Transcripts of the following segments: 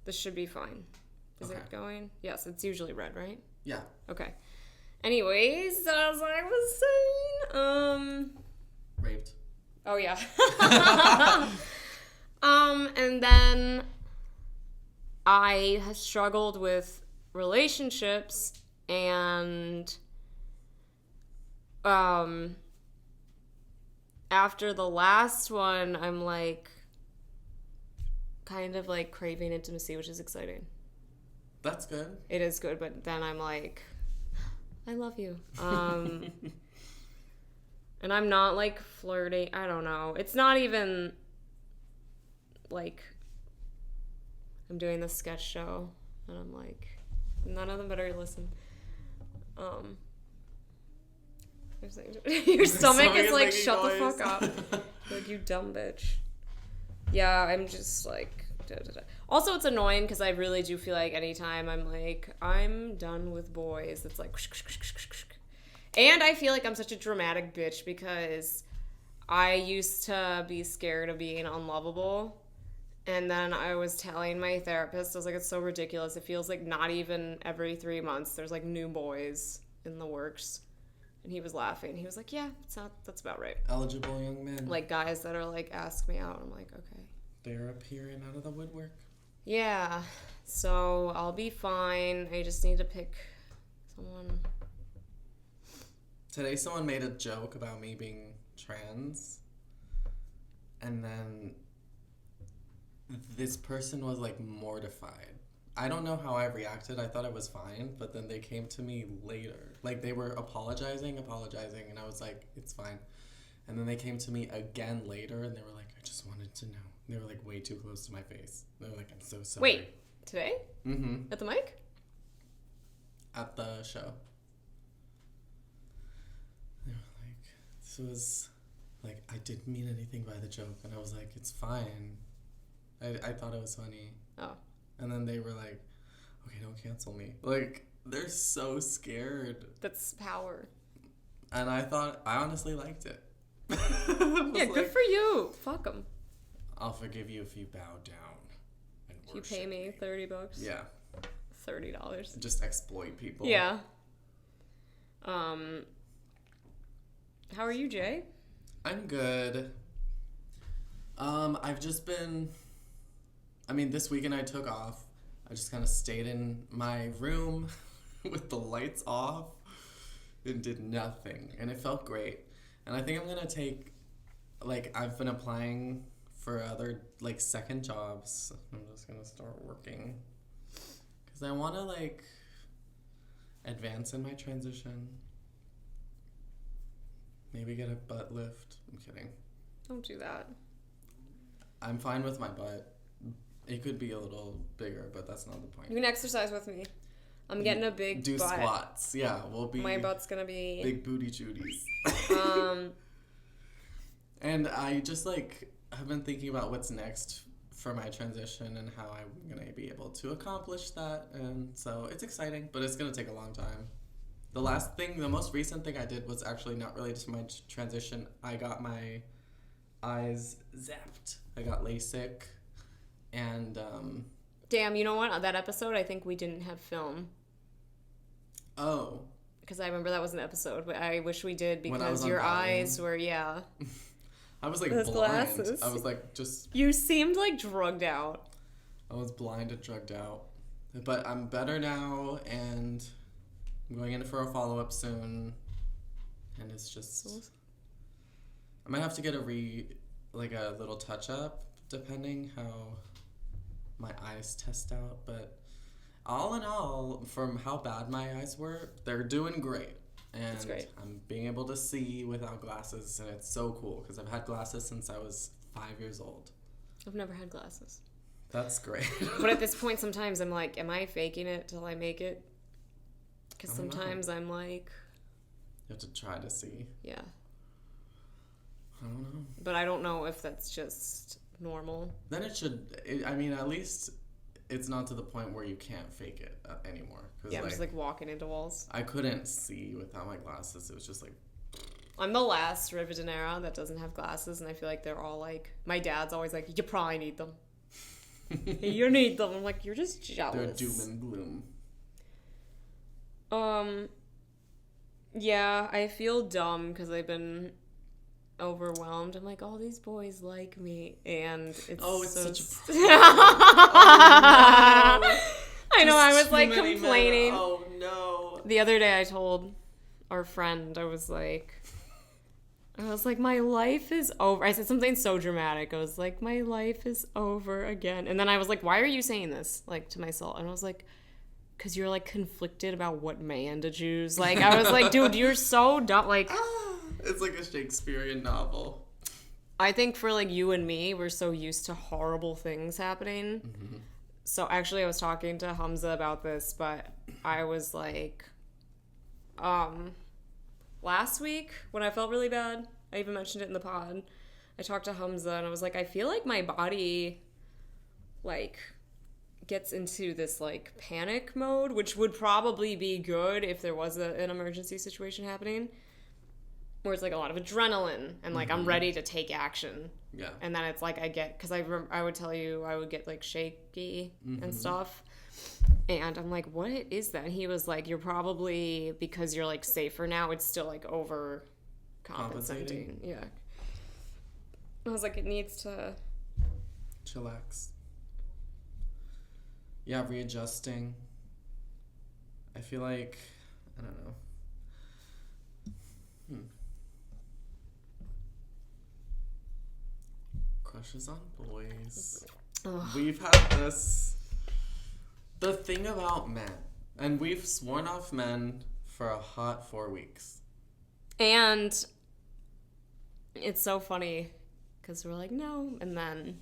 This should be fine. Is it going? Yes, it's usually red, right? Yeah. Okay. Anyways, as I was saying, Raped. Oh, yeah. And then I have struggled with relationships, and after the last one, I'm like kind of like craving intimacy, which is exciting. That's good. It is good, but then I'm like, I love you. And I'm not like flirting. I don't know. It's not even like I'm doing the sketch show, and I'm like, none of them better listen. Your stomach is like, shut the fuck up. Like, you dumb bitch. Yeah, I'm just like, Also, it's annoying because I really do feel like anytime I'm like, I'm done with boys, it's like, and I feel like I'm such a dramatic bitch because I used to be scared of being unlovable. And then I was telling my therapist, I was like, it's so ridiculous. It feels like not even every 3 months there's like new boys in the works. And he was laughing. He was like, yeah, that's about right. Eligible young men. Like guys that are like, ask me out. I'm like, okay. They're appearing out of the woodwork. Yeah. So I'll be fine. I just need to pick someone. Today someone made a joke about me being trans. And then this person was like mortified. I don't know how I reacted. I thought it was fine, but then they came to me later. Like they were apologizing, and I was like, it's fine. And then they came to me again later, and they were like, I just wanted to know. They were like way too close to my face. They were like, I'm so sorry. Wait, today? Mm-hmm. At the mic? At the show. They were like, this was like, I didn't mean anything by the joke. And I was like, it's fine. I thought it was funny. Oh. And then they were like, okay, don't cancel me. Like, they're so scared. That's power. And I honestly liked it. Yeah, good for you. Fuck them. I'll forgive you if you bow down and If you pay me $30. Yeah. $30. Just exploit people. Yeah. How are you, Jay? I'm good. I've just been... this weekend I took off. I just kind of stayed in my room with the lights off and did nothing. And it felt great. And I think I'm going to take... I've been applying for other, second jobs. I'm just going to start working. Because I want to, advance in my transition. Maybe get a butt lift. I'm kidding. Don't do that. I'm fine with my butt. It could be a little bigger, but that's not the point. You can exercise with me. I'm getting a big do butt. Squats. Yeah, we'll be... My butt's going to be... Big booty Judies. And I just, have been thinking about what's next for my transition and how I'm going to be able to accomplish that. And so it's exciting, but it's going to take a long time. The most recent thing I did was actually not related to my transition. I got my eyes zapped. I got LASIK. And, Damn, you know what? On that episode, I think we didn't have film. Oh. Because I remember that was an episode, but I wish we did because your volume. eyes were, yeah. I was, Those blind. glasses. I was, just... You seemed, drugged out. I was blind and drugged out. But I'm better now, and I'm going in for a follow-up soon. And it's just... I might have to get a little touch-up, depending how my eyes test out. But all in all, from how bad my eyes were, they're doing great. And that's great. I'm being able to see without glasses, and it's so cool, because I've had glasses since I was 5 years old. I've never had glasses. That's great. But at this point, sometimes I'm like, am I faking it till I make it? Because sometimes I'm like... You have to try to see. Yeah. I don't know. But I don't know if that's just normal. Then it should... at least it's not to the point where you can't fake it anymore. Yeah, I'm just walking into walls. I couldn't see without my glasses. It was just I'm the last Rivadenera that doesn't have glasses, and I feel like they're all my dad's always like, you probably need them. You need them. I'm like, you're just jealous. They're doom and gloom. Yeah, I feel dumb because I've been overwhelmed. I'm like, all these boys like me, and it's such a I know, I was like complaining. Men. Oh no. The other day I told our friend, I was like, my life is over. I said something so dramatic. I was like, my life is over again. And then I was like, why are you saying this? Like, to myself. And I was like, because you're, like, conflicted about what man to choose. Like, I was like, dude, you're so dumb. Like, it's like a Shakespearean novel. I think for, like, you and me, we're so used to horrible things happening. Mm-hmm. So, actually, I was talking to Hamza about this, but I was like, last week, when I felt really bad, I even mentioned it in the pod, I talked to Hamza, and I was like, I feel like my body, like, gets into this, like, panic mode, which would probably be good if there was an emergency situation happening, where it's, like, a lot of adrenaline, and, like, I'm ready to take action. Yeah. And then it's, like, I get, because I would tell you, I would get, like, shaky and stuff. And I'm like, what is that? And he was like, you're probably, because you're, like, safer now, it's still, like, overcompensating. Yeah. I was like, it needs to... chillax. Yeah, readjusting. I feel like, I don't know. Crushes on boys. Ugh. We've had this... The thing about men, and we've sworn off men for a hot 4 weeks. And it's so funny, because we're like, no, and then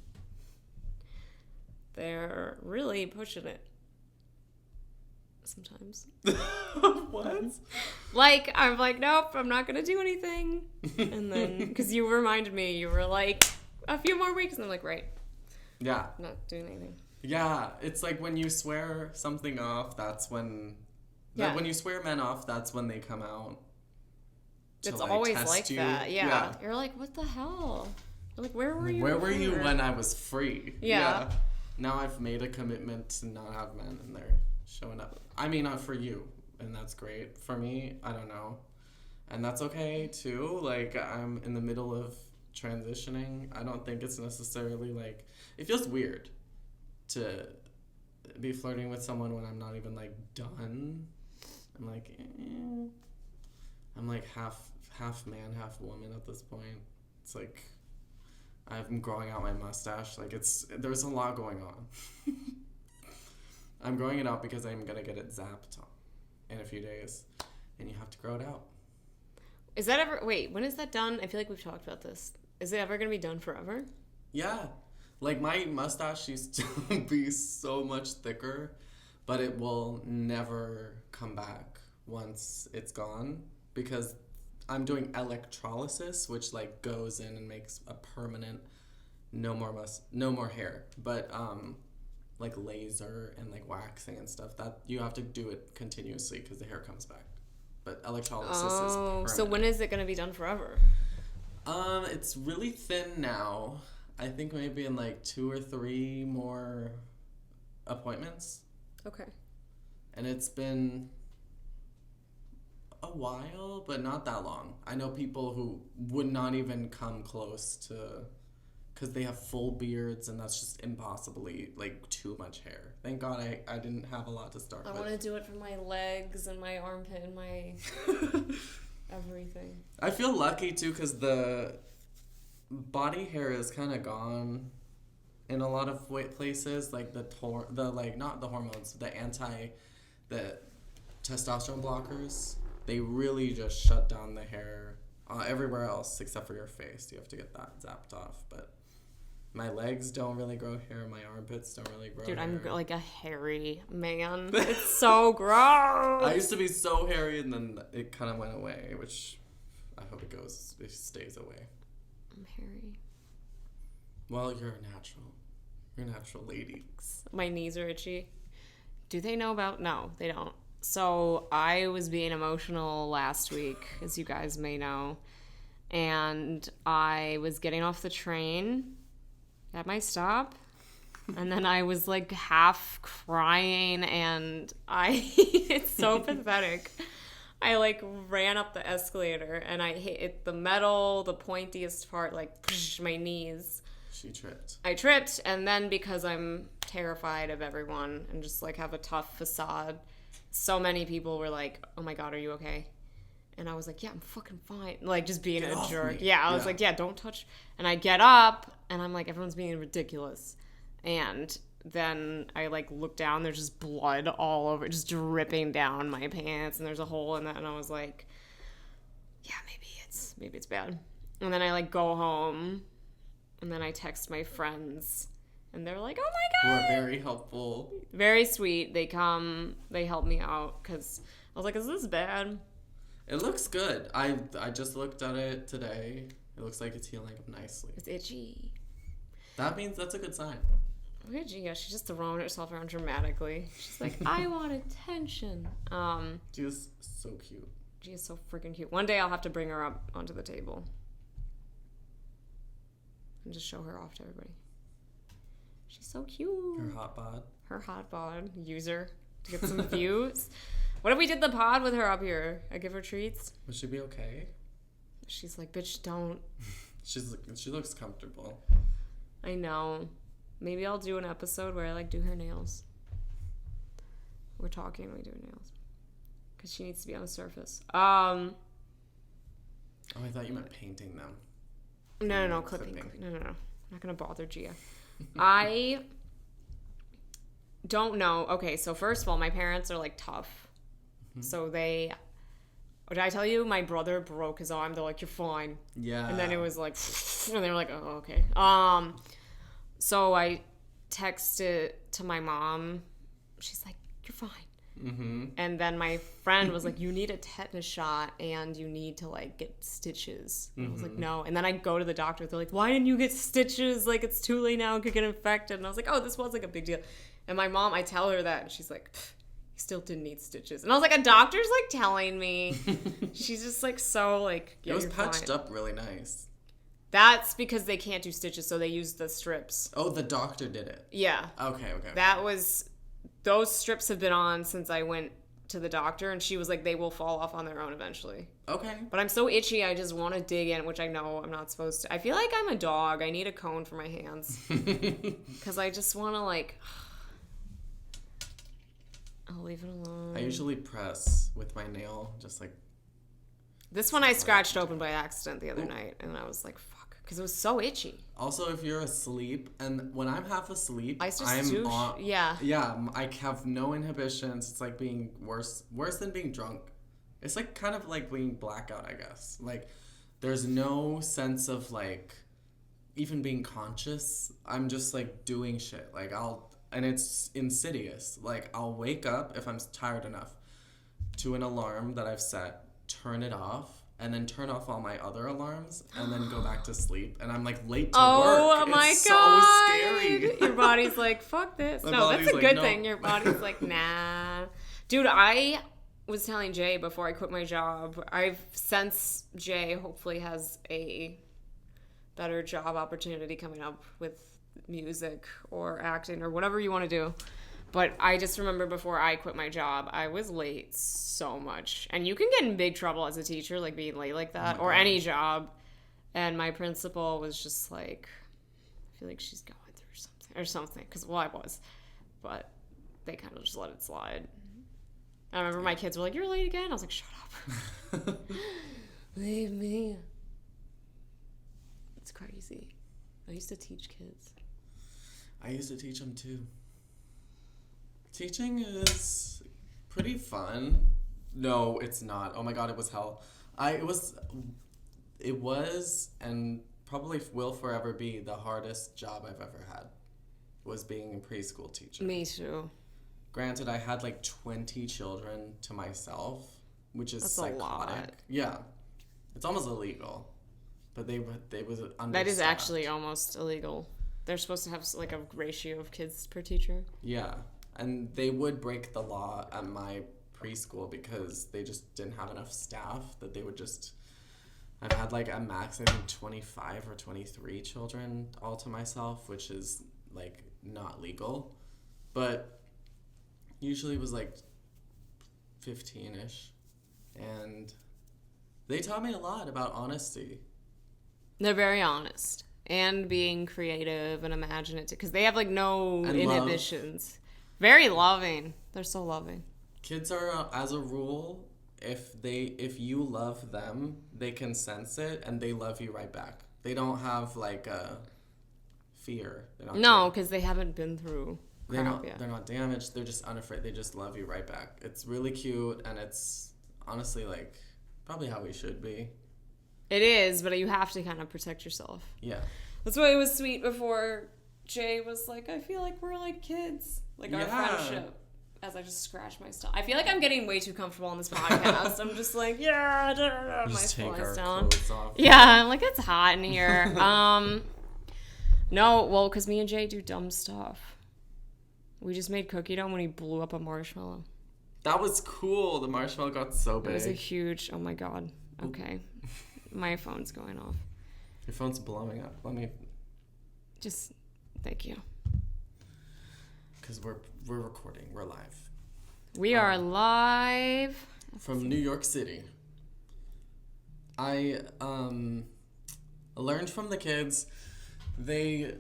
they're really pushing it. Sometimes. What? Like, I'm like, nope, I'm not going to do anything. And then, because you reminded me, you were like, a few more weeks, and I'm like, right. Yeah. Not doing anything. Yeah, it's like when you swear something off, that's when... Yeah. When you swear men off, that's when they come out. It's always like that, yeah. You're like, what the hell? You're like, where were you? Where were you when I was free? Yeah. Now I've made a commitment to not have men, and they're showing up. I mean, not for you, and that's great. For me, I don't know. And that's okay, too. Like, I'm in the middle of transitioning. I don't think it's necessarily, like... It feels weird to be flirting with someone when I'm not even, like, done. I'm like, I'm like half man, half woman at this point. It's like I'm growing out my mustache. Like, there's a lot going on. I'm growing it out because I'm gonna get it zapped in a few days, and you have to grow it out. Is that ever? Wait, when is that done? I feel like we've talked about this. Is it ever gonna be done forever? Yeah. Like, my mustache used to be so much thicker, but it will never come back once it's gone, because I'm doing electrolysis, which, like, goes in and makes a permanent no more hair. But like laser and, like, waxing and stuff, that you have to do it continuously because the hair comes back. But electrolysis is permanent. So when is it going to be done forever? It's really thin now. I think maybe in, like, 2 or 3 more appointments. Okay. And it's been a while, but not that long. I know people who would not even come close to, because they have full beards, and that's just impossibly, like, too much hair. Thank God I didn't have a lot to start with. I want to do it for my legs and my armpit and my everything. I feel lucky, too, because the body hair is kind of gone in a lot of places, like the like, not the hormones, the testosterone blockers. They really just shut down the hair everywhere else except for your face. You have to get that zapped off. But my legs don't really grow hair. My armpits don't really grow hair. Dude, I'm like a hairy man. It's so gross. I used to be so hairy, and then it kind of went away, which I hope it stays away. I'm hairy. Well, you're a natural. You're a natural lady. My knees are itchy. Do they know about... No, they don't. So I was being emotional last week, as you guys may know. And I was getting off the train at my stop. And then I was like half crying, and it's so pathetic. I like ran up the escalator and I hit the metal, the pointiest part, like my knees. She tripped. I tripped, and then because I'm terrified of everyone and just like have a tough facade, so many people were like, "Oh my God, are you okay?" And I was like, "Yeah, I'm fucking fine." Like just being a jerk. Yeah, I was like, "Yeah, don't touch." And I get up and I'm like, everyone's being ridiculous. And then I like look down, there's just blood all over, just dripping down my pants, and there's a hole in that, and I was like, yeah, maybe it's bad. And then I like go home, and then I text my friends, and they're like, oh my God. Who are very helpful. Very sweet. They come, they help me out, because I was like, is this bad? It looks good. I just looked at it today. It looks like it's healing up nicely. It's itchy. That means that's a good sign. Look at Gia. She's just throwing herself around dramatically. She's like, I want attention. Gia's so cute. Gia's so freaking cute. One day I'll have to bring her up onto the table and just show her off to everybody. She's so cute. Her hot bod. Her hot bod. Use her to get some views. What if we did the pod with her up here? I give her treats. Would she be okay? She's like, bitch, don't. She looks comfortable. I know. Maybe I'll do an episode where I like do her nails. We're talking, we do her nails. Because she needs to be on the surface. Oh, I thought you meant painting them. No, clipping. No. I'm not going to bother Gia. I don't know. Okay, so first of all, my parents are like tough. Mm-hmm. So did I tell you my brother broke his arm? They're like, you're fine. Yeah. And then it was like, and they were like, oh, okay. So I texted to my mom. She's like, you're fine. Mm-hmm. And then my friend was like, you need a tetanus shot and you need to like get stitches. And I was like, no. And then I go to the doctor. They're like, why didn't you get stitches? Like, it's too late now. It could get infected. And I was like, oh, this was like a big deal. And my mom, I tell her that, and she's like, you still didn't need stitches. And I was like, a doctor's like telling me. She's just like so like, yeah, it was patched up really nice. That's because they can't do stitches, so they use the strips. Oh, the doctor did it. Yeah. Okay. Those strips have been on since I went to the doctor, and she was like, they will fall off on their own eventually. Okay. But I'm so itchy, I just want to dig in, which I know I'm not supposed to. I feel like I'm a dog. I need a cone for my hands. Because I just want to like... I'll leave it alone. I usually press with my nail, just like... This one I scratched open by accident the other night, and I was like, fuck. Because it was so itchy. Also, if you're asleep, and when I'm half asleep, I have no inhibitions. It's like being worse than being drunk. It's like kind of like being blackout, I guess. Like, there's no sense of like even being conscious. I'm just like doing shit. Like and it's insidious. Like I'll wake up if I'm tired enough to an alarm that I've set, turn it off, and then turn off all my other alarms, and then go back to sleep. And I'm like late to work. Oh my it's God. So scary. Your body's like, fuck this. No, that's a good thing. Your body's like, nah. Dude, I was telling Jay before I quit my job, since Jay hopefully has a better job opportunity coming up with music or acting or whatever you want to do. But I just remember before I quit my job, I was late so much. And you can get in big trouble as a teacher, like being late like that, or any job. And my principal was just like, I feel like she's going through something. Because, well, I was. But they kind of just let it slide. I remember my kids were like, you're late again? I was like, shut up. Leave me. It's crazy. I used to teach kids. I used to teach them too. Teaching is pretty fun. No, it's not. Oh my God, it was hell. It was and probably will forever be the hardest job I've ever had. Was being a preschool teacher. Me too. Granted, I had like 20 children to myself, which is That's psychotic. A lot. Yeah. It's almost illegal. But they was understaffed. That is actually almost illegal. They're supposed to have like a ratio of kids per teacher. Yeah. And they would break the law at my preschool because they just didn't have enough staff that they would just... I've had like a max, I think 25 or 23 children all to myself, which is like not legal. But usually it was like 15-ish. And they taught me a lot about honesty. They're very honest. And being creative and imaginative. Because they have, like, no And inhibitions. Love. Very loving. They're so loving. Kids are, as a rule, if you love them, they can sense it and they love you right back. They don't have like a fear. No, because they haven't been through crap yet. They're not damaged. They're just unafraid. They just love you right back. It's really cute, and it's honestly like probably how we should be. It is, but you have to kind of protect yourself. Yeah. That's why it was sweet before Jay was like, I feel like we're like kids. Like our friendship. As I just scratch my stomach. I feel like I'm getting way too comfortable on this podcast. I'm just like, yeah, just take our clothes off. Yeah, I'm like, it's hot in here. No, well, because me and Jay do dumb stuff. We just made cookie dough when he blew up a marshmallow. That was cool. The marshmallow got so big. It was a huge, oh my God. Okay. My phone's going off. Your phone's blowing up. Let me... Just, thank you. Because we're recording. We're live. We are live. From New York City. I learned from the kids, they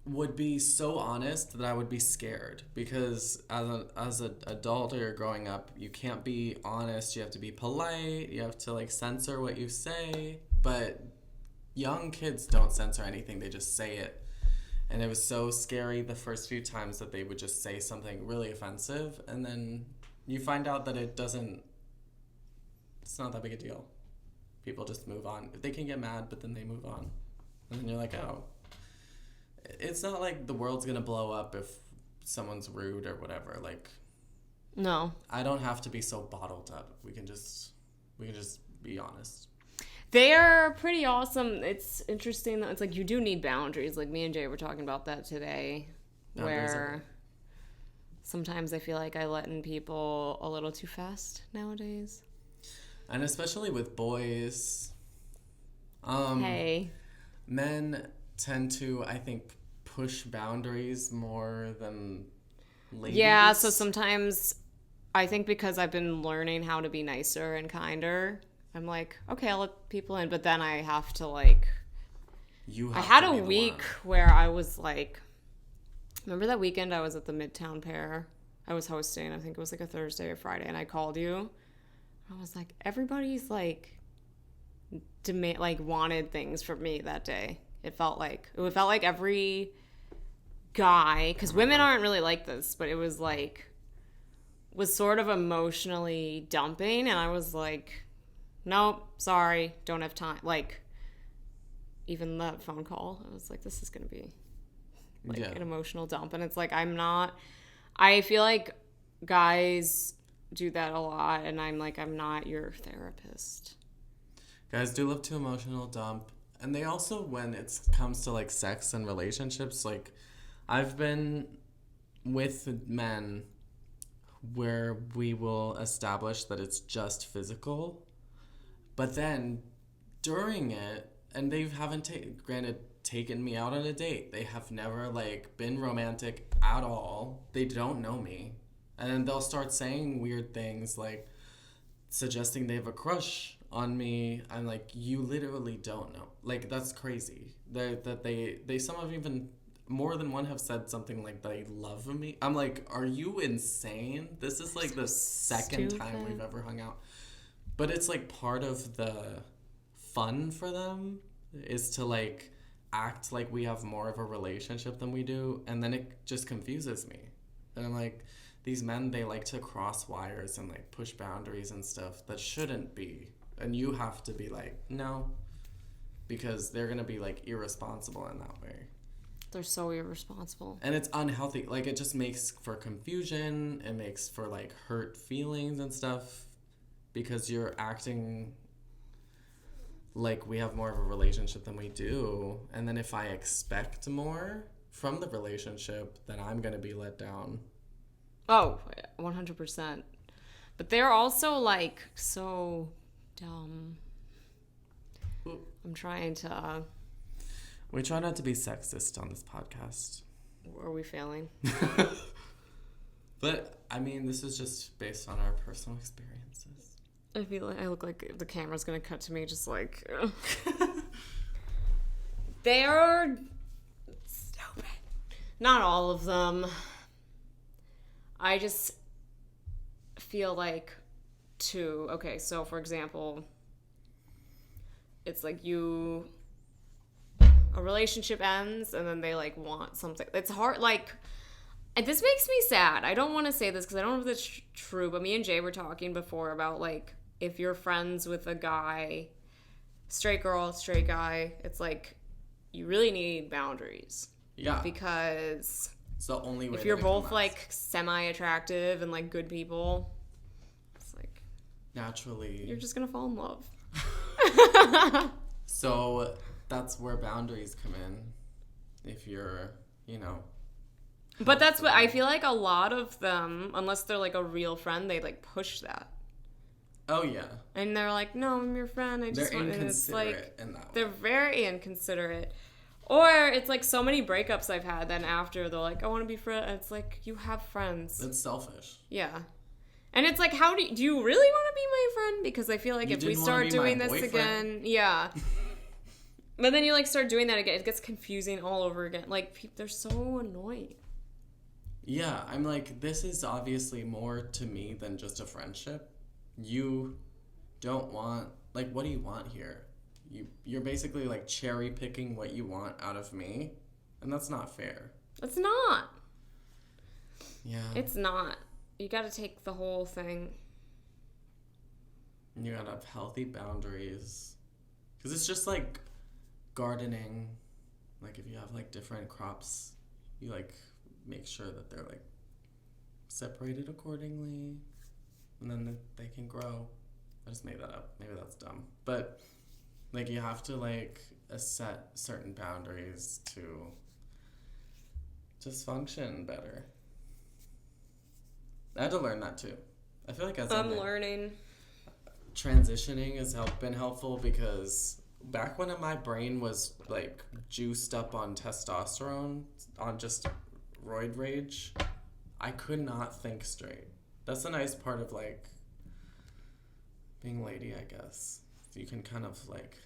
would be so honest that I would be scared. Because as an adult or growing up, you can't be honest. You have to be polite. You have to like censor what you say. But young kids don't censor anything. They just say it. And it was so scary the first few times that they would just say something really offensive. And then you find out that it's not that big a deal. People just move on. They can get mad, but then they move on. And then you're like, oh. It's not like the world's going to blow up if someone's rude or whatever. Like, no. I don't have to be so bottled up. We can just be honest. They are pretty awesome. It's interesting that it's like you do need boundaries. Like me and Jay were talking about that today, where sometimes I feel like I let in people a little too fast nowadays. And especially with boys. Hey. Men tend to, I think, push boundaries more than ladies. Yeah, so sometimes I think because I've been learning how to be nicer and kinder, I'm like, okay, I'll let people in, but then I have to like... I had a week where I was like... Remember that weekend I was at the Midtown Pair? I was hosting, I think it was like a Thursday or Friday, and I called you. I was like, everybody's like... wanted things from me that day. It felt like every guy... Because women aren't really like this, but it was like... Was sort of emotionally dumping, and I was like... Nope, sorry, don't have time. Like, even that phone call, I was like, this is going to be, like, an emotional dump. And it's like, I feel like guys do that a lot, and I'm like, I'm not your therapist. Guys do love to emotional dump. And they also, when it comes to, like, sex and relationships, like, I've been with men where we will establish that it's just physical. But then, during it, and they haven't taken me out on a date. They have never, like, been romantic at all. They don't know me. And then they'll start saying weird things, like, suggesting they have a crush on me. I'm like, you literally don't know. Like, that's crazy. They some of even, more than one have said something like, they love me. I'm like, are you insane? This is, like, the second time we've ever hung out. But it's, like, part of the fun for them is to, like, act like we have more of a relationship than we do. And then it just confuses me. And I'm like, these men, they like to cross wires and, like, push boundaries and stuff that shouldn't be. And you have to be like, no. Because they're going to be, like, irresponsible in that way. They're so irresponsible. And it's unhealthy. Like, it just makes for confusion. It makes for, like, hurt feelings and stuff. Because you're acting like we have more of a relationship than we do. And then if I expect more from the relationship, then I'm going to be let down. Oh, 100%. But they're also, like, so dumb. I'm trying to... We try not to be sexist on this podcast. Are we failing? But, I mean, this is just based on our personal experiences. I feel like I look like the camera's gonna cut to me just like... They are stupid. Not all of them. I just feel like okay, so for example, it's like a relationship ends and then they like want something. It's hard, like, and this makes me sad. I don't want to say this because I don't know if it's true, but me and Jay were talking before about like if you're friends with a guy, straight girl, straight guy, it's like you really need boundaries. Yeah. Because it's the only way if you're both like semi-attractive and like good people, it's like naturally you're just gonna fall in love. So that's where boundaries come in. If you're, But that's what I feel like a lot of them, unless they're like a real friend, they like push that. Oh yeah. And they're like, no, I'm your friend. I just want. And it's like in that way. They're very inconsiderate. Or it's like so many breakups I've had. Then after they're like, I want to be friends. It's like you have friends. That's selfish. Yeah. And it's like, how do you really want to be my friend? Because I feel like if we start doing this again, yeah. But then you like start doing that again, it gets confusing all over again. Like they're so annoying. Yeah, I'm like, this is obviously more to me than just a friendship. You don't want, like, what do you want here? You're basically like cherry picking what you want out of me, and that's not fair. It's not. Yeah. It's not. You got to take the whole thing. You gotta have healthy boundaries, because it's just like gardening. Like if you have like different crops, you like make sure that they're like separated accordingly, and then they can grow. I just made that up. Maybe that's dumb, but like you have to like set certain boundaries to just function better. I had to learn that too. I feel like as I'm learning. Transitioning has been helpful, because back when my brain was like juiced up on testosterone, on just roid rage, I could not think straight. That's a nice part of like being lady, I guess. You can kind of like,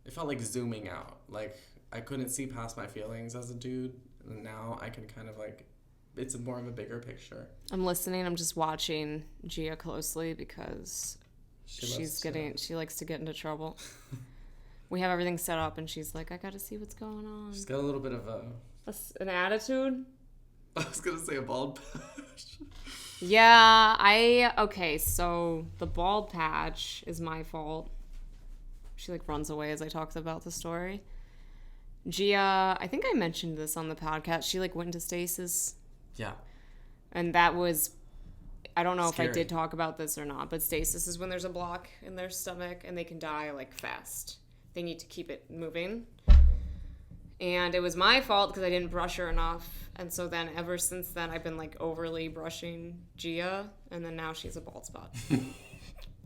it felt like zooming out. Like I couldn't see past my feelings as a dude, and now I can kind of like, it's more of a bigger picture. I'm listening. I'm just watching Gia closely because she likes to get into trouble. We have everything set up and she's like, I gotta see what's going on. She's got a little bit of an attitude. I was gonna say a bald patch. Yeah, okay, so the bald patch is my fault. She like runs away as I talk about the story. Gia, I think I mentioned this on the podcast. She like went into stasis. Yeah. And that was, I don't know scary. If I did talk about this or not, but stasis is when there's a block in their stomach and they can die like fast. They need to keep it moving. And it was my fault because I didn't brush her enough. And so then ever since then, I've been like overly brushing Gia. And then now she's a bald spot.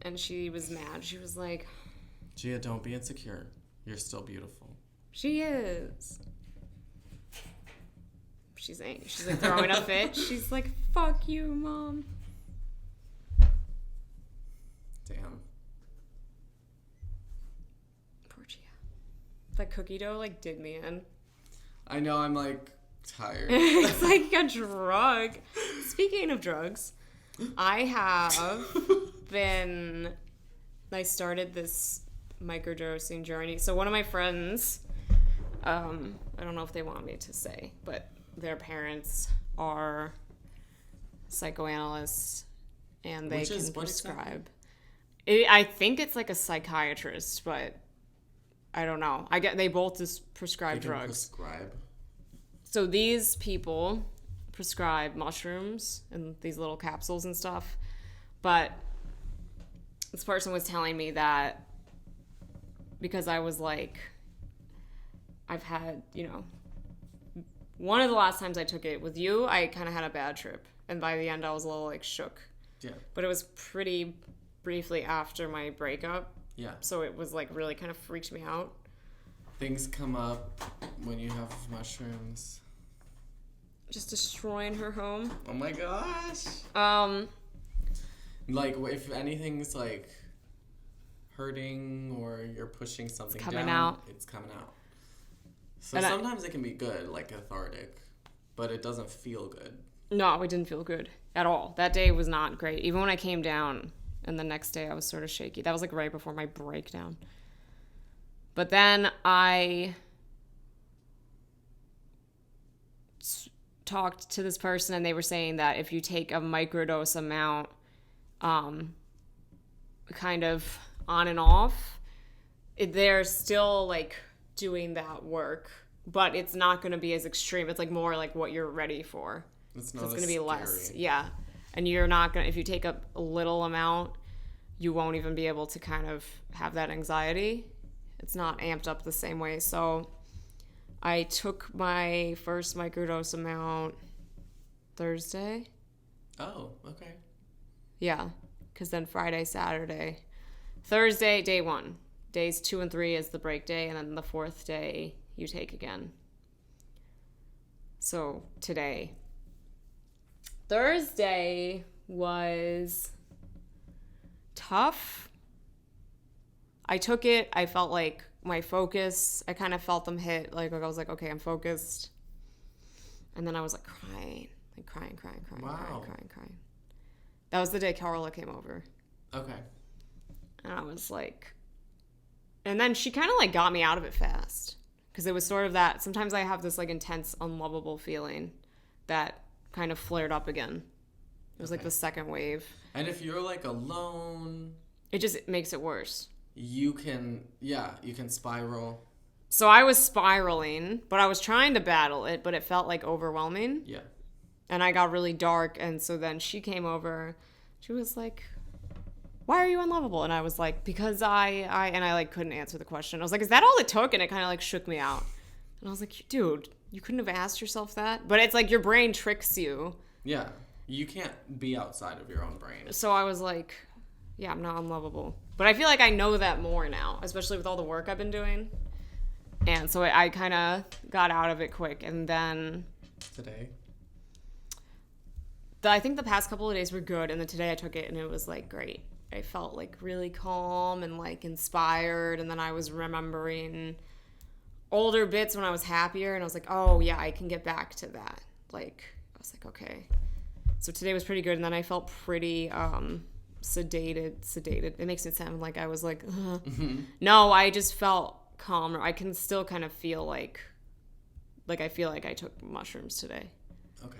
And she was mad. She was like, Gia, don't be insecure. You're still beautiful. She is. She's angry. She's like throwing a fit. She's like, fuck you, Mom. Damn. Poor Gia. That cookie dough like did me in. I know, I'm like tired. It's like a drug. Speaking of drugs, I started this microdosing journey. So one of my friends, I don't know if they want me to say, but their parents are psychoanalysts and they can prescribe. I think it's like a psychiatrist, but I don't know. They both just prescribe drugs. So these people prescribe mushrooms and these little capsules and stuff. But this person was telling me that because I was like, I've had, one of the last times I took it with you, I kind of had a bad trip. And by the end, I was a little like shook. Yeah. But it was pretty briefly after my breakup. Yeah. So it was like really kind of freaked me out. Things come up when you have mushrooms. just destroying her home. Oh my gosh. Like, if anything's, like, hurting or you're pushing something it's coming down, out. it's coming out. So and sometimes it can be good, like cathartic, but it doesn't feel good. No, it didn't feel good at all. That day was not great. Even when I came down, and the next day I was sort of shaky. That was like right before my breakdown. But then I talked to this person, and they were saying that if you take a microdose amount, kind of on and off, they're still like doing that work, but it's not going to be as extreme. It's like more like what you're ready for. It's not so it's going to be scary. less. Yeah. And you're not going to, if you take a little amount, you won't even be able to kind of have that anxiety. It's not amped up the same way. So I took my first microdose amount Thursday. Oh, okay. Yeah. Because then Friday, Saturday, Thursday, day 1. Days 2 and 3 is the break day, and then the 4th day you take again. So today. Thursday was tough. I took it. I felt like my focus, I kind of felt them hit. Like I was like, okay, I'm focused. And then I was like crying. Wow. Crying. That was the day Carla came over. Okay. And I was like... And then she kind of like got me out of it fast. Because it was sort of that... Sometimes I have this like intense, unlovable feeling that kind of flared up again. It was like the second wave. And if you're like alone... It just makes it worse. You can spiral. So I was spiraling, but I was trying to battle it, but it felt like overwhelming. Yeah. And I got really dark, and so then she came over. She was like, why are you unlovable? And I was like, because I like couldn't answer the question. I was like, is that all it took? And it kind of like shook me out. And I was like, dude, you couldn't have asked yourself that? But it's like your brain tricks you. Yeah. You can't be outside of your own brain. So I was like, yeah, I'm not unlovable. But I feel like I know that more now, especially with all the work I've been doing. And so I kind of got out of it quick. And then... Today? I think the past couple of days were good. And then today I took it and it was like great. I felt like really calm and like inspired. And then I was remembering older bits when I was happier. And I was like, oh yeah, I can get back to that. Like, I was like, okay. So today was pretty good. And then I felt pretty sedated. It makes it sound like I was like, No, I just felt calmer. I can still kind of feel like I feel like I took mushrooms today. Okay.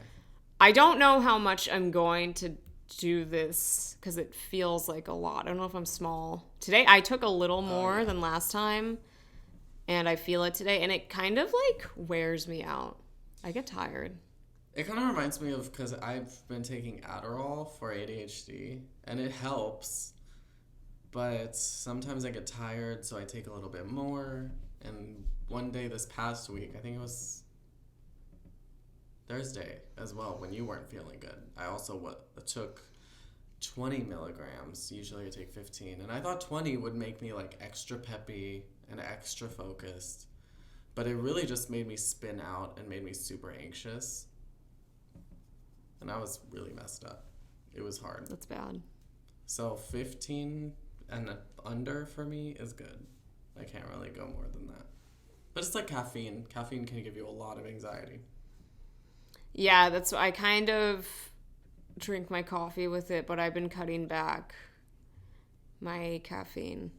I don't know how much I'm going to do this because it feels like a lot. I don't know if I'm small. Today I took a little more than last time, and I feel it today, and it kind of like wears me out. I get tired. It kind of reminds me of, because I've been taking Adderall for ADHD, and it helps, but sometimes I get tired, so I take a little bit more. And one day this past week, I think it was Thursday as well, when you weren't feeling good, I also took 20 milligrams. Usually I take 15, and I thought 20 would make me like extra peppy and extra focused, but it really just made me spin out and made me super anxious, and I was really messed up. It was hard. That's bad. So 15 and under for me is good. I can't really go more than that. But it's like caffeine. Caffeine can give you a lot of anxiety. Yeah, that's I kind of drink my coffee with it, but I've been cutting back my caffeine.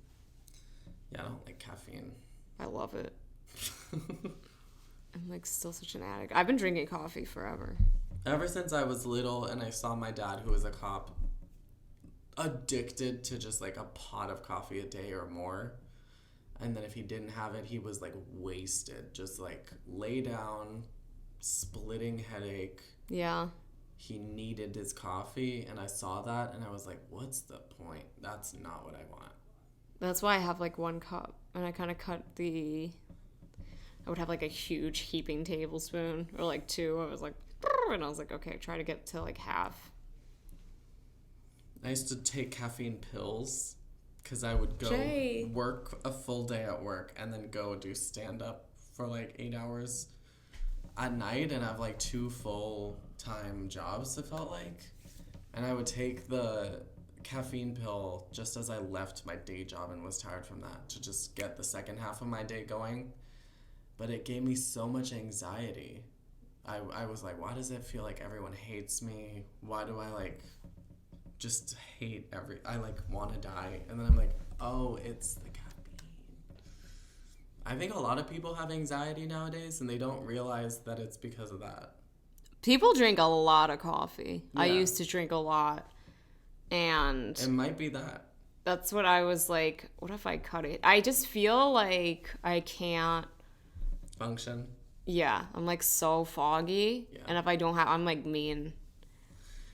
Yeah, I don't like caffeine. I love it. I'm like still such an addict. I've been drinking coffee forever. Ever since I was little and I saw my dad, who was a cop, addicted to just like a pot of coffee a day or more. And then if he didn't have it, he was like wasted. Just like lay down, splitting headache. Yeah. He needed his coffee, and I saw that, and I was like, what's the point? That's not what I want. That's why I have like 1 cup, and I kind of cut I would have like a huge heaping tablespoon, or like 2. I was like, and I was like, okay, try to get to like half. I used to take caffeine pills because I would go work a full day at work and then go do stand-up for like 8 hours. at night and have like 2 full-time jobs, it felt like. And I would take the caffeine pill just as I left my day job and was tired from that to just get the second half of my day going. But it gave me so much anxiety. I was like, why does it feel like everyone hates me? Why do I like just hate I like want to die? And then I'm like, oh, it's the caffeine. I think a lot of people have anxiety nowadays and they don't realize that it's because of that. People drink a lot of coffee. Yeah. I used to drink a lot. And it might be that. That's what I was like, what if I cut it? I just feel like I can't function. Yeah, I'm like so foggy. Yeah. And if I don't have, I'm like mean.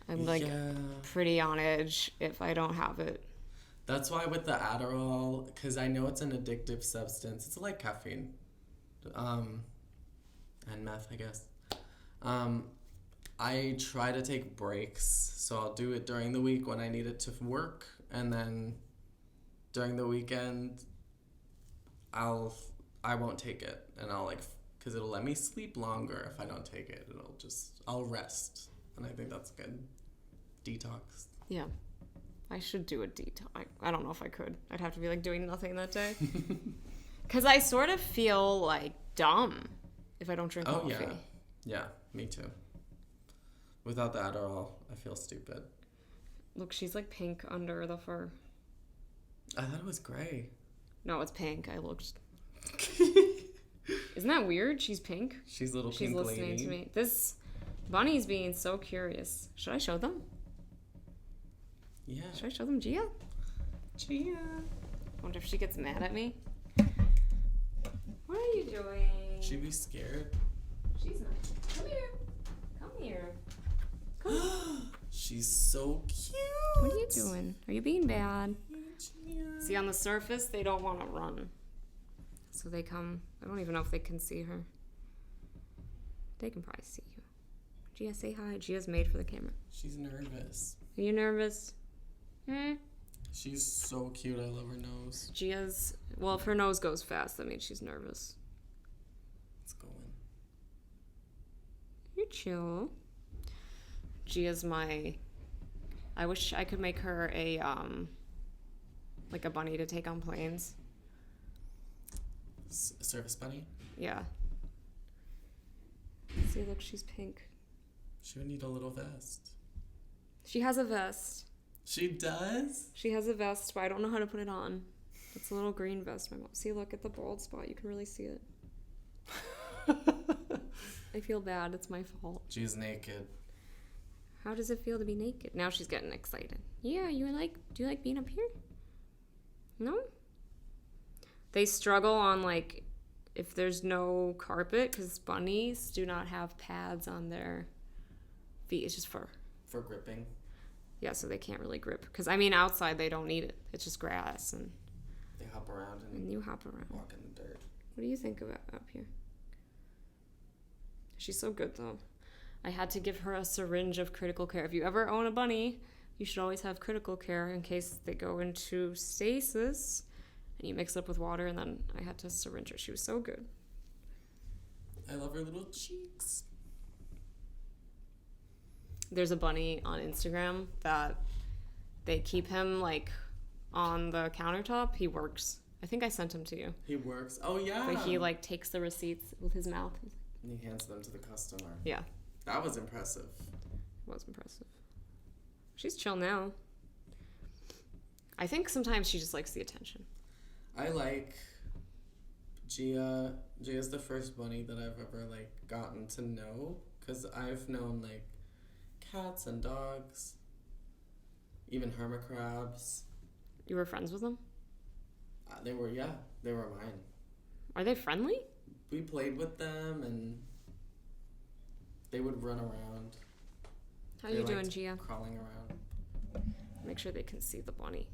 I'm like pretty on edge if I don't have it. That's why with the Adderall, because I know it's an addictive substance. It's like caffeine. And meth, I guess. I try to take breaks. So I'll do it during the week when I need it to work. And then during the weekend, I won't take it. And I'll like, because it'll let me sleep longer if I don't take it. I'll rest. And I think that's good. Detox. Yeah. I should do a detox. I don't know if I could. I'd have to be like doing nothing that day. Because I sort of feel like dumb if I don't drink coffee. Yeah. Yeah, me too. Without the Adderall, I feel stupid. Look, she's like pink under the fur. I thought it was gray. No, it's pink. I looked. Isn't that weird? She's pink. She's a little pink lady. She's listening to me. This bunny's being so curious. Should I show them? Yeah. Should I show them Gia? Gia. I wonder if she gets mad at me. What are you doing? She'd be scared. She's not. Come here. Come here. Come. She's so cute. What are you doing? Are you being bad? See, on the surface, they don't want to run. So they come. I don't even know if they can see her. They can probably see you. Gia, say hi. Gia's made for the camera. She's nervous. Are you nervous? She's so cute. I love her nose. Gia's... Well, if her nose goes fast, that means she's nervous. It's going. You're chill. Gia's my... I wish I could make her a, like a bunny to take on planes. Service bunny? Yeah. See, look, she's pink. She would need a little vest. She has a vest. She does? She has a vest, but I don't know how to put it on. It's a little green vest. My mom. See, look at the bald spot. You can really see it. I feel bad. It's my fault. She's naked. How does it feel to be naked? Now she's getting excited. Yeah, do you like being up here? No? They struggle on, like, if there's no carpet, because bunnies do not have pads on their feet. It's just fur. For gripping. Yeah, so they can't really grip. Because, I mean, outside they don't need it. It's just grass. And they hop around. And you hop around. Walk in the dirt. What do you think about up here? She's so good, though. I had to give her a syringe of critical care. If you ever own a bunny, you should always have critical care in case they go into stasis. And you mix it up with water, and then I had to syringe her. She was so good. I love her little cheeks. There's a bunny on Instagram that they keep him, like, on the countertop. He works. I think I sent him to you. He works? Oh, yeah. But he, like, takes the receipts with his mouth. And he hands them to the customer. Yeah. That was impressive. It was impressive. She's chill now. I think sometimes she just likes the attention. I like Gia. Gia's the first bunny that I've ever, like, gotten to know. Because I've known, like, cats and dogs. Even hermit crabs. You were friends with them? They were mine. Are they friendly? We played with them, and they would run around. How you doing, Gia? Crawling around. Make sure they can see the bunny.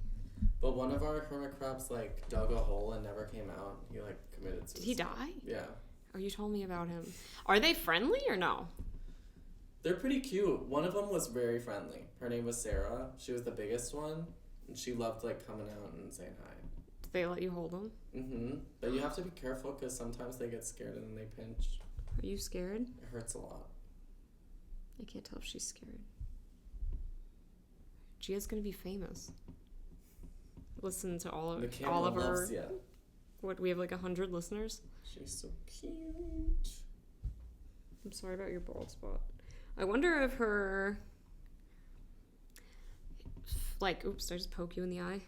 But one of our hermit crabs, like, dug a hole and never came out. He, like, committed suicide. Did he die? Yeah. Oh, you told me about him. Are they friendly or no? They're pretty cute. One of them was very friendly. Her name was Sarah. She was the biggest one. And she loved, like, coming out and saying hi. Did they let you hold them? Mm-hmm. But you have to be careful because sometimes they get scared and then they pinch. Are you scared? It hurts a lot. I can't tell if she's scared. Gia's gonna be famous. Listen to all of her. Yeah. What, we have like 100 listeners? She's so cute. I'm sorry about your bald spot. I wonder if her, like, oops, did I just poke you in the eye?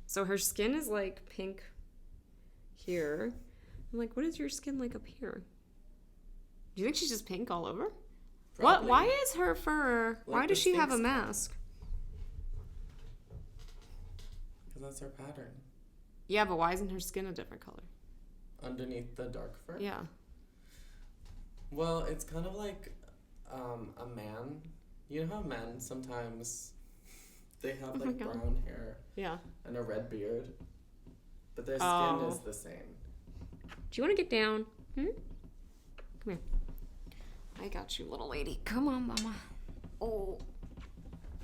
So her skin is like pink here. I'm like, what is your skin like up here? Do you think she's just pink all over? Probably. Why is her fur, why does she have a mask? Because that's her pattern. Yeah, but why isn't her skin a different color? Underneath the dark fur? Yeah. Well, it's kind of like a man. You know how men sometimes they have like brown hair and a red beard, but their skin is the same. Do you want to get down? Come here. I got you, little lady. Come on, mama. Oh,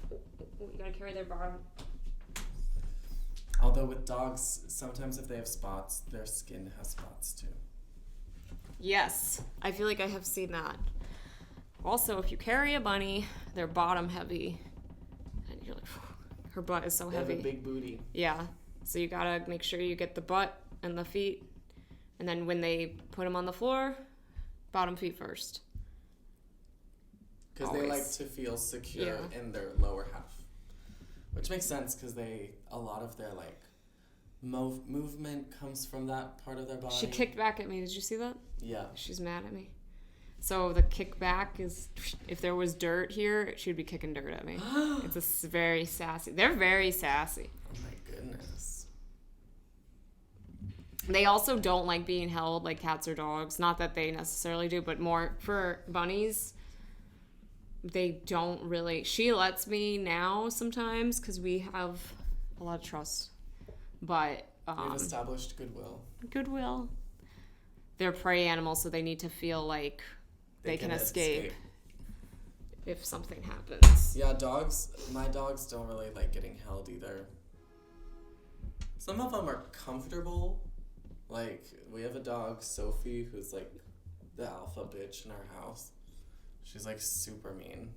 you gotta carry their bottom. Although with dogs, sometimes if they have spots, their skin has spots too. Yes, I feel like I have seen that. Also, if you carry a bunny, they're bottom heavy. And you're like, her butt is so heavy. They have a big booty. Yeah, so you gotta make sure you get the butt and the feet. And then when they put them on the floor, bottom feet first. Because they like to feel secure in their lower half. Which makes sense because a lot of their like movement comes from that part of their body. She kicked back at me. Did you see that? Yeah. She's mad at me. So the kickback is, if there was dirt here, she'd be kicking dirt at me. It's very sassy. They're very sassy. Oh my goodness. They also don't like being held like cats or dogs. Not that they necessarily do, but more for bunnies. They don't really. She lets me now sometimes because we have a lot of trust. But we've established goodwill. Goodwill. They're prey animals, so they need to feel like they can escape if something happens. Yeah, my dogs don't really like getting held either. Some of them are comfortable. Like, we have a dog, Sophie, who's like the alpha bitch in our house. She's like super mean.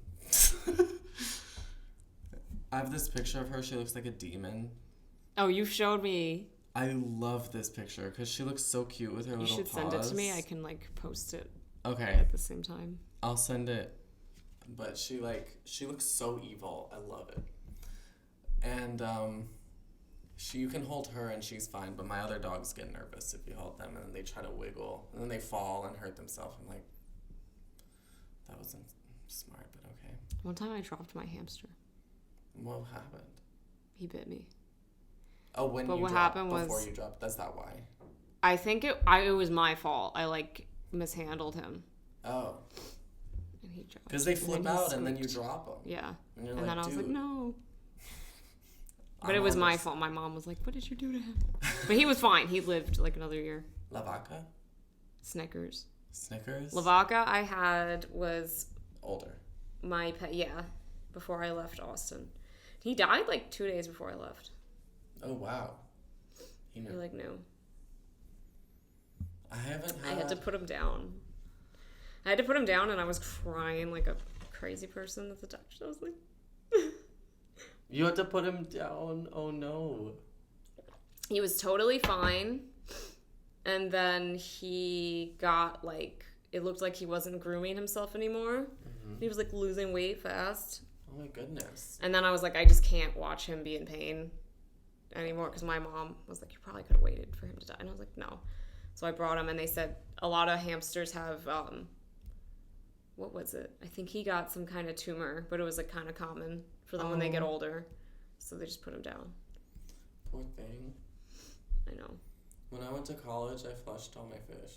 I have this picture of her. She looks like a demon. Oh, you showed me. I love this picture because she looks so cute with her little paws. You should send it to me. I can like post it. Okay. At the same time. I'll send it. But she looks so evil. I love it. And you can hold her and she's fine, but my other dogs get nervous if you hold them and then they try to wiggle and then they fall and hurt themselves. I'm like, that wasn't smart, but okay. One time I dropped my hamster. What happened? He bit me. Oh, before you dropped. That's not why. I think it was my fault. I like mishandled him. Oh. And he dropped. Because they flip out and then you drop them. Yeah. And then I was like, no. But it was my fault. My mom was like, what did you do to him? But he was fine. He lived like another year. La Vaca? Snickers. La Vaca I had was... older. My pet, yeah. Before I left Austin. He died like 2 days before I left. Oh, wow. He like knew. I had to put him down. And I was crying like a crazy person at the doctor. I was like... You had to put him down? Oh, no. He was totally fine. And then he got like... It looked like he wasn't grooming himself anymore. Mm-hmm. He was like losing weight fast. Oh, my goodness. And then I was like, I just can't watch him be in pain anymore because my mom was like, you probably could have waited for him to die. And I was like, no. So I brought him and they said a lot of hamsters have, what was it? I think he got some kind of tumor, but it was like kind of common for them when they get older. So they just put him down. Poor thing. I know. When I went to college, I flushed all my fish.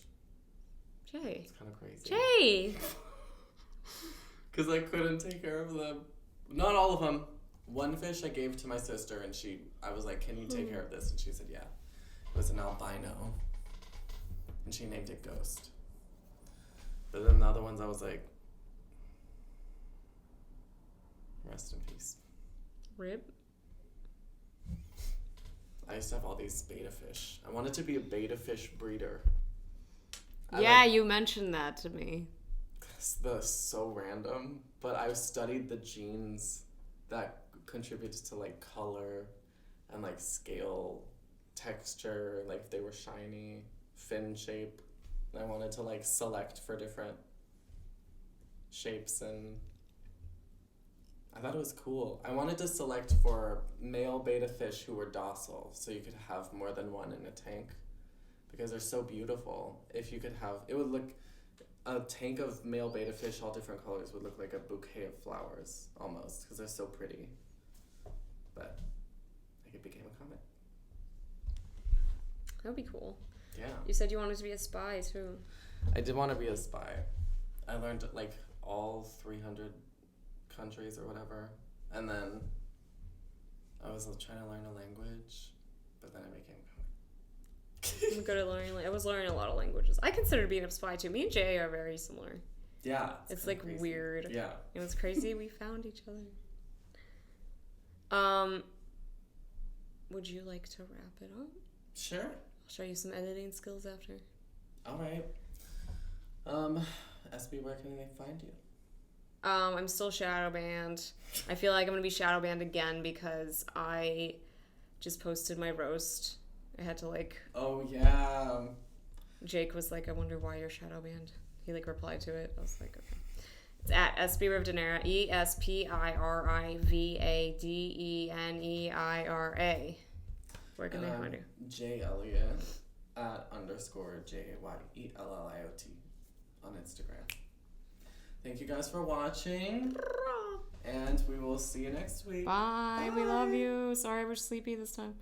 Jay. It's kind of crazy. Jay! Because I couldn't take care of them. Not all of them. One fish I gave to my sister, and I was like, can you take care of this? And she said, yeah. It was an albino. And she named it Ghost. But then the other ones, I was like, rest in peace. Rip. I used to have all these betta fish. I wanted to be a betta fish breeder. Yeah, you mentioned that to me. That's so random, but I've studied the genes that contributes to like color and like scale, texture, like if they were shiny, fin shape. And I wanted to like select for different shapes, and I thought it was cool. I wanted to select for male betta fish who were docile, so you could have more than one in a tank, because they're so beautiful. If you could have, it would look, a tank of male betta fish, all different colors, would look like a bouquet of flowers, almost, because they're so pretty. But, like, it became a comet. That would be cool. Yeah. You said you wanted to be a spy, too. I did want to be a spy. I learned, like, all 300 countries or whatever, and then I was trying to learn a language, but then I became I'm good at learning. I was learning a lot of languages. I consider being a spy too. Me and Jay are very similar. Yeah, it's like crazy. Weird. Yeah, it was crazy. We found each other. Would you like to wrap it up? Sure. I'll show you some editing skills after. All right. SB, where can they find you? I'm still shadow banned. I feel like I'm gonna be shadow banned again because I just posted my roast. I had to like. Oh yeah. Jake was like, "I wonder why you're shadow banned." He like replied to it. I was like, "Okay." It's at Espi Rivdenera, ESPIRIVADENEIRA. Where can they find you? J Elliott at _JYELLIOT on Instagram. Thank you guys for watching, and we will see you next week. Bye. We love you. Sorry we're sleepy this time.